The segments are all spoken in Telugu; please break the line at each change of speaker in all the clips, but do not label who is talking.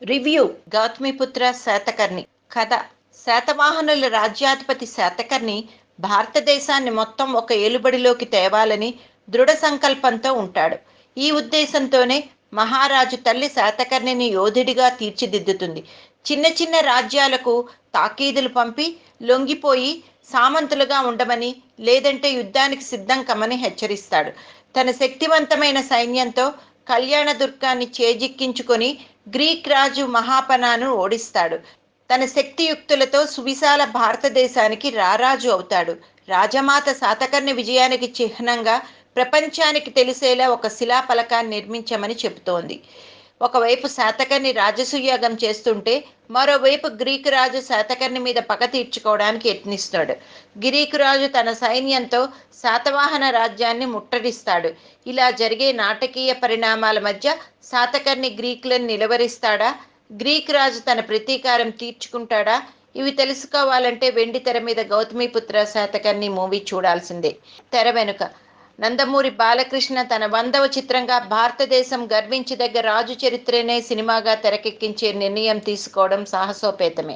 రివ్యూ గౌతమిపుత్ర శాతకర్ణి కథ. శాతవాహనుల రాజ్యాధిపతి శాతకర్ణి భారతదేశాన్ని మొత్తం ఒక ఏలుబడిలోకి తేవాలని దృఢ సంకల్పంతో ఉంటాడు. ఈ ఉద్దేశంతోనే మహారాజు తల్లి శాతకర్ణిని యోధుడిగా తీర్చిదిద్దుతుంది. చిన్న చిన్న రాజ్యాలకు తాకీదులు పంపి లొంగిపోయి సామంతులుగా ఉండమని, లేదంటే యుద్ధానికి సిద్ధం కమ్మని హెచ్చరిస్తాడు. తన శక్తివంతమైన సైన్యంతో కళ్యాణదుర్గాన్ని చేజిక్కించుకొని గ్రీక్ రాజు మహాపనాను ఓడిస్తాడు. తన శక్తియుక్తులతో సువిశాల భారతదేశానికి రారాజు అవుతాడు. రాజమాత శాతకర్ణి విజయానికి చిహ్నంగా ప్రపంచానికి తెలిసేలా ఒక శిలాఫలకాన్ని నిర్మించమని చెబుతోంది. ఒకవైపు శాతకర్ణి రాజసూయాగం చేస్తుంటే, మరోవైపు గ్రీకు రాజు శాతకర్ణి మీద పగ తీర్చుకోవడానికి యత్నిస్తాడు. గ్రీకు రాజు తన సైన్యంతో శాతవాహన రాజ్యాన్ని ముట్టడిస్తాడు. ఇలా జరిగే నాటకీయ పరిణామాల మధ్య శాతకర్ణి గ్రీకులను నిలవరిస్తాడా, గ్రీకు రాజు తన ప్రతీకారం తీర్చుకుంటాడా? ఇవి తెలుసుకోవాలంటే వెండి తెర మీద గౌతమిపుత్ర శాతకర్ణి మూవీ చూడాల్సిందే. తెర వెనుక నందమూరి బాలకృష్ణ తన 100వ చిత్రంగా భారతదేశం గర్వించదగ్గ రాజు చరిత్రనే సినిమాగా తెరకెక్కించే నిర్ణయం తీసుకోవడం సాహసోపేతమే.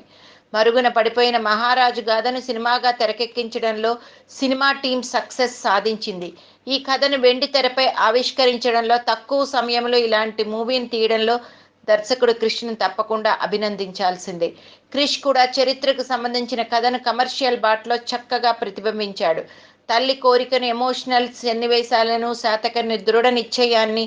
మరుగున పడిపోయిన మహారాజు గాథను సినిమాగా తెరకెక్కించడంలో సినిమా టీం సక్సెస్ సాధించింది. ఈ కథను వెండి తెరపై ఆవిష్కరించడంలో, తక్కువ సమయంలో ఇలాంటి మూవీని తీయడంలో దర్శకుడు క్రిష్ను తప్పకుండా అభినందించాల్సిందే. క్రిష్ కూడా చరిత్రకు సంబంధించిన కథను కమర్షియల్ బాటలో చక్కగా ప్రతిబింబించాడు. తల్లి కోరికను, ఎమోషనల్ సన్నివేశాలను, శాతకర్ణి దృఢ నిశ్చయాన్ని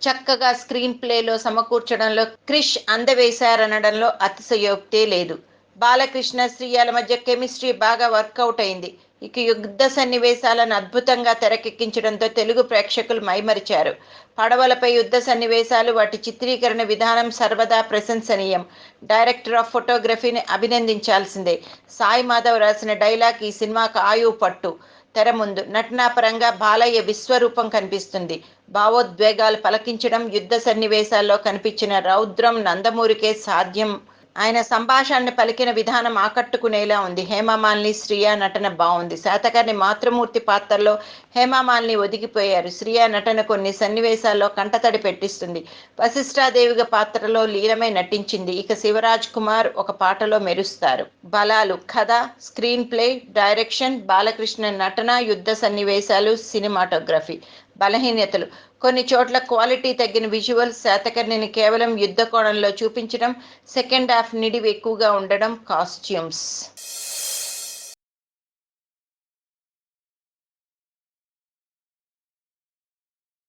చక్కగా స్క్రీన్ ప్లేలో సమకూర్చడంలో క్రిష్ అందవేశారనడంలో అతిశయోక్తే లేదు. బాలకృష్ణ, శ్రీయాల మధ్య కెమిస్ట్రీ బాగా వర్కౌట్ అయింది. ఇక యుద్ధ సన్నివేశాలను అద్భుతంగా తెరకెక్కించడంతో తెలుగు ప్రేక్షకులు మైమరిచారు. పడవలపై యుద్ధ సన్నివేశాలు, వాటి చిత్రీకరణ విధానం సర్వదా ప్రశంసనీయం. డైరెక్టర్ ఆఫ్ ఫోటోగ్రఫీని అభినందించాల్సిందే. సాయి మాధవ్ రాసిన డైలాగ్ ఈ సినిమాకు ఆయువు పట్టు. తెర ముందు నటనాపరంగా బాలయ్య విశ్వరూపం కనిపిస్తుంది. భావోద్వేగాలు పలకించడం, యుద్ధ సన్నివేశాల్లో కనిపించిన రౌద్రం నందమూరికే సాధ్యం. ఆయన సంభాషణని పలికిన విధానం ఆకట్టుకునేలా ఉంది. హేమమాలిని, శ్రియ నటన బాగుంది. శాతకర్ణి మాతృమూర్తి పాత్రలో హేమమాలిని ఒదిగిపోయారు. శ్రియ నటన కొన్ని సన్నివేశాల్లో కంటతడి పెట్టిస్తుంది. వశిష్ఠాదేవిగా పాత్రలో లీనమై నటించింది. ఇక శివరాజ్ కుమార్ ఒక పాటలో మెరుస్తారు. బలాలు: కథ, స్క్రీన్ ప్లే, డైరెక్షన్, బాలకృష్ణ నటన, యుద్ధ సన్నివేశాలు, సినిమాటోగ్రఫీ. బలహీనతలు: కొన్ని చోట్ల క్వాలిటీ తగ్గిన విజువల్స్, శాతకర్ణిని కేవలం యుద్ధ కోణంలో చూపించడం, సెకండ్ హాఫ్ నిడివి ఎక్కువగా ఉండడం, కాస్ట్యూమ్స్.